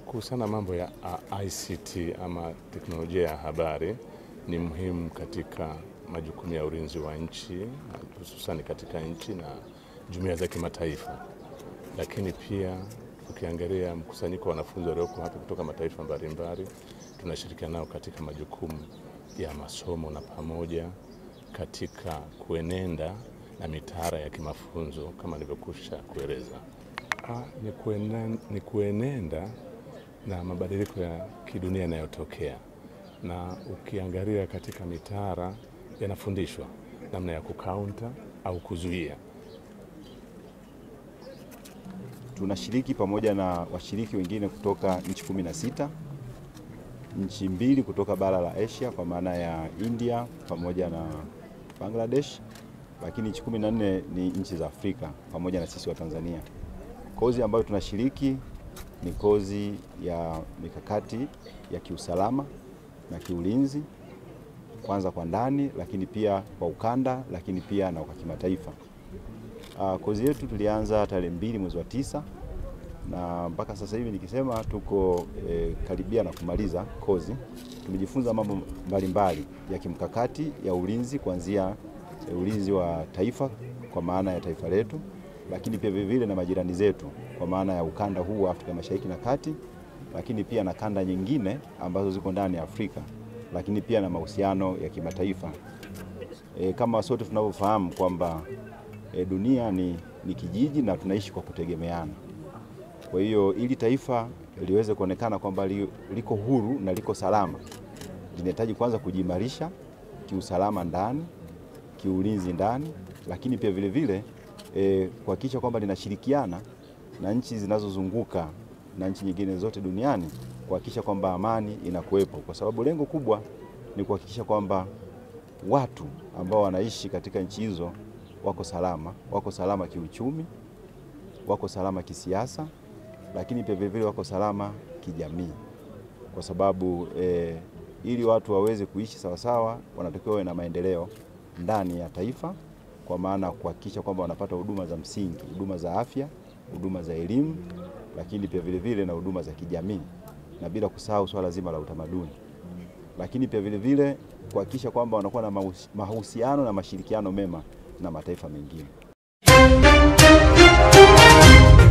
Kuhusiana mambo ya ICT ama teknolojia ya habari ni muhimu katika majukumu ya ulinzi wa nchi, hususan katika nchi na jumuiya za kimataifa. Lakini pia ukiangalia mkusanyiko wa wanafunzi walioko hapa kutoka mataifa mbalimbali, tunashirikiana nao katika majukumu ya masomo na pamoja katika kuenenda na mitaala ya kimafunzo kama nilivyokusha kueleza. Ni kuenenda na mabadiliko ya kidunia yanayotokea, na ukiangalia katika mitaala yanafundishwa namna ya kukaunta au kuzuia. Tunashiriki pamoja na washiriki wengine kutoka nchi 16, nchi 2 kutoka bara la Asia kwa maana ya India pamoja na Bangladesh, lakini nchi 14 ni nchi za Afrika pamoja na sisi wa Tanzania. Kozi ambayo tunashiriki ni kozi ya mikakati ya kiusalama na kiulinzi, kwanza kwa ndani, lakini pia kwa ukanda, lakini pia na kwa kimataifa. Kozi yetu tulianza tarehe 2 mwezi wa 9 na mpaka sasa hivi nikisema tuko karibia na kumaliza kozi. Tumejifunza mambo mbalimbali ya kimkakati ya ulinzi, kuanzia ulinzi wa taifa kwa maana ya taifa letu, lakini pia vile na majirani zetu kwa maana ya ukanda huu wa Afrika Mashariki na Kati, lakini pia na kanda nyingine ambazo ziko ndani ya Afrika, lakini pia na mahusiano ya kimataifa. Kama sote tunavyofahamu kwamba dunia ni kijiji na tunaishi kwa kutegemeana. Kwa hiyo ili taifa liweze kuonekana kwamba liko huru na liko salama, linahitaji kwanza kujimarisha kiusalama ndani, kiulinzi ndani, lakini pia vile vile kuhakikisha kwamba linashirikiana na nchi zinazozunguka na nchi nyingine zote duniani, kuhakikisha kwamba amani inakuwepo, kwa sababu lengo kubwa ni kuhakikisha kwamba watu ambao wanaishi katika nchi hizo wako salama kiuchumi, wako salama kisiasa, lakini pia vile wako salama kijamii. Kwa sababu ili watu waweze kuishi sawasawa, wanatakiwa wawe na maendeleo ndani ya taifa, kwa maana kuhakikisha kwamba wanapata huduma za msingi, huduma za afya, huduma za elimu, lakini pia vile vile na huduma za kijamii, na bila kusahau swala zima la utamaduni. Lakini pia vile vile kuhakikisha kwamba wanakuwa na mahusiano na mashirikiano mema na mataifa mengine.